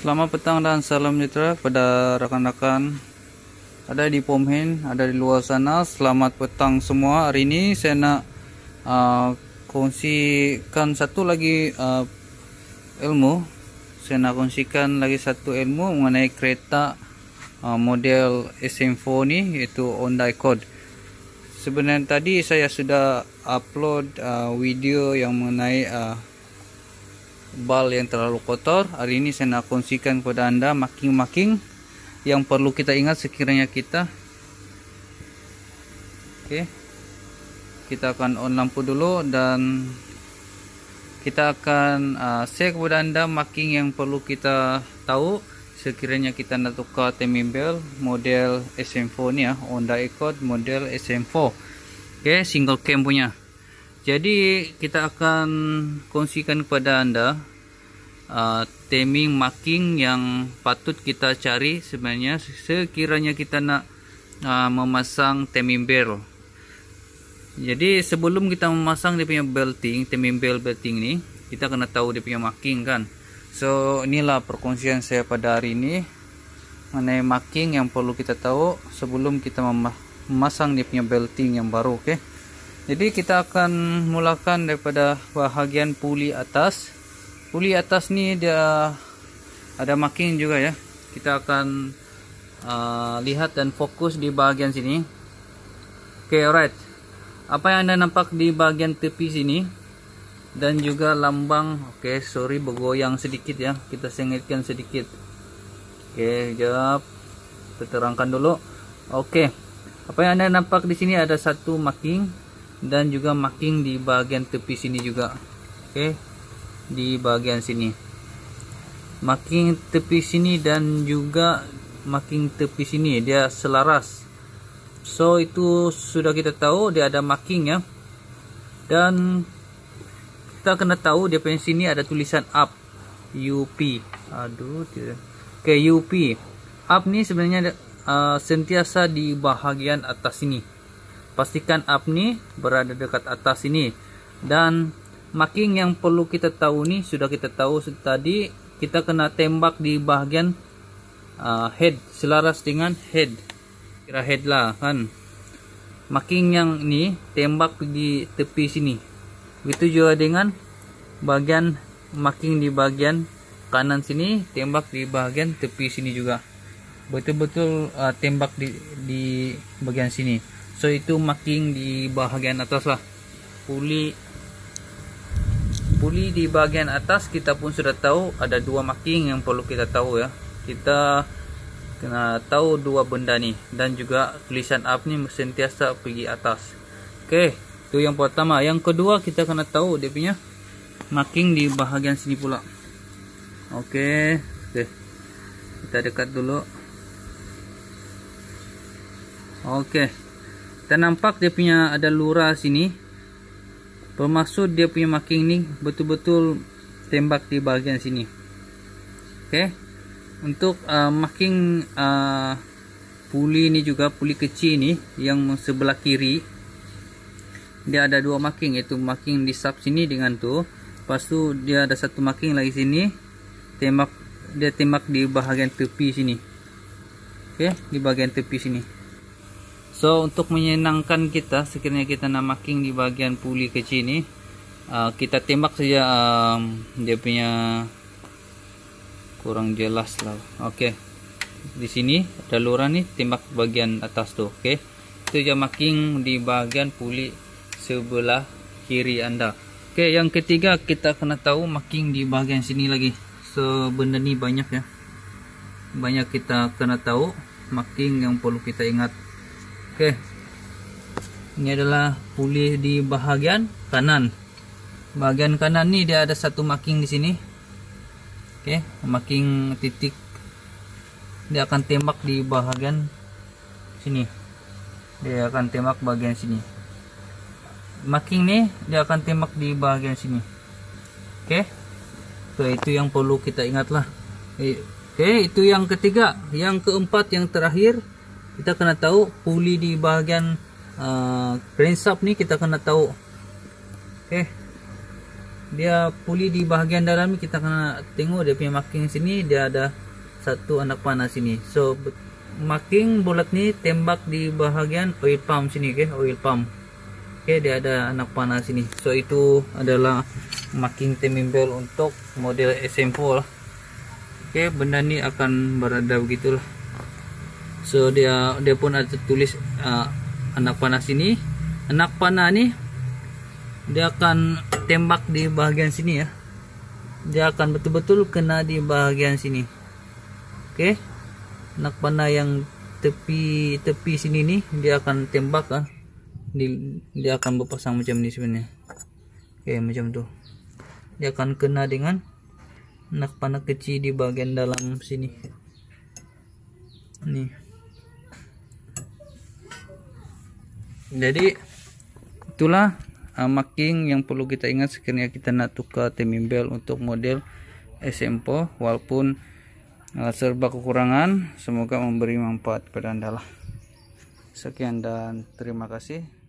Selamat petang dan salam sejahtera kepada rekan-rekan ada di Pomhen, ada di luar sana. Selamat petang semua. Hari ini saya nak kongsikan satu lagi ilmu. Saya nak kongsikan lagi satu ilmu mengenai kereta model SM4 ni, iaitu Honda Accord. Sebenarnya tadi saya sudah upload video yang mengenai bal yang terlalu kotor. Hari ini saya nak kongsikan kepada anda marking-marking yang perlu kita ingat sekiranya kita kita akan on lampu dulu dan kita akan share kepada anda marking yang perlu kita tahu sekiranya kita nak tukar timing belt model SM4 ni ya, Honda Accord model SM4. Single cam punya. Jadi kita akan kongsikan kepada anda timing marking yang patut kita cari sebenarnya sekiranya kita nak memasang timing belt. Jadi sebelum kita memasang dia punya belting, timing belt belting ni, kita kena tahu dia punya marking kan. So inilah perkongsian saya pada hari ini mengenai marking yang perlu kita tahu sebelum kita memasang dia punya belting yang baru. Jadi kita akan mulakan daripada bahagian puli atas. Puli atas ni dia ada marking juga ya. Kita akan lihat dan fokus di bahagian sini. Alright. Apa yang anda nampak di bahagian tepi sini dan juga lambang. Sorry bergoyang sedikit ya. Kita sengitkan sedikit. Jap. Kita terangkan dulu. Apa yang anda nampak di sini ada satu marking dan juga marking di bahagian tepi sini juga. Di bahagian sini marking tepi sini dan juga marking tepi sini dia selaras. So itu sudah kita tahu dia ada marking ya. Dan kita kena tahu dia punya sini ada tulisan up UP. UP up ni sebenarnya sentiasa di bahagian atas sini. Pastikan up ni berada dekat atas sini. Dan marking yang perlu kita tahu ni sudah kita tahu tadi. Kita kena tembak di bahagian head, selaras dengan head. Kira head lah kan. Marking yang ni tembak di tepi sini. Begitu juga dengan bahagian marking di bahagian kanan sini, tembak di bahagian tepi sini juga. Betul-betul tembak di bahagian sini. So itu marking di bahagian atas lah. Puli di bahagian atas kita pun sudah tahu ada dua marking yang perlu kita tahu ya. Kita kena tahu dua benda ni dan juga tulisan up ni sentiasa pergi atas. Itu yang pertama. Yang kedua kita kena tahu dia punya marking di bahagian sini pula. Kita dekat dulu. Kita nampak dia punya ada lura sini. Bermaksud dia punya marking ni betul-betul tembak di bahagian sini. Untuk marking puli ni juga, puli kecil ni yang sebelah kiri, dia ada dua marking, iaitu marking di sub sini dengan tu. Lepas tu dia ada satu marking lagi sini, dia tembak di bahagian tepi sini. Di bahagian tepi sini. So untuk menyenangkan kita sekiranya kita nak marking di bahagian puli kecil ni, kita tembak saja dia punya, kurang jelas lah. Di sini ada lura ni, tembak bahagian atas tu. Itu je marking di bahagian puli sebelah kiri anda. Yang ketiga kita kena tahu marking di bahagian sini lagi. So benda ni banyak ya. Banyak kita kena tahu marking yang perlu kita ingat. Ini adalah puli di bahagian kanan. Bahagian kanan ni dia ada satu marking di sini. Marking titik. Dia akan tembak di bahagian sini. Dia akan tembak bahagian sini. Marking ni dia akan tembak di bahagian sini. So itu yang perlu kita ingat lah. Itu yang ketiga. Yang keempat, yang terakhir, kita kena tahu puli di bahagian crankshaft ni kita kena tahu. dia puli di bahagian dalam, kita kena tengok dia punya marking sini, dia ada satu anak panah sini. So marking bulat ni tembak di bahagian oil pump sini, okay? Oil pump. Okay, dia ada anak panah sini. So itu adalah marking timing belt untuk model SM4 lah. Okay, benda ni akan berada begitulah. So dia pun ada tulis anak panah sini. Anak panah ni dia akan tembak di bahagian sini ya. Dia akan betul-betul kena di bahagian sini. Okay, anak panah yang tepi sini ni dia akan tembak ah. Dia akan berpasang macam ni sebenarnya. Okay, macam tu. Dia akan kena dengan anak panah kecil di bahagian dalam sini. Ni. Jadi itulah marking yang perlu kita ingat sekiranya kita nak tukar timing belt untuk model SM4, walaupun serba kekurangan. Semoga memberi manfaat kepada anda lah. Sekian dan terima kasih.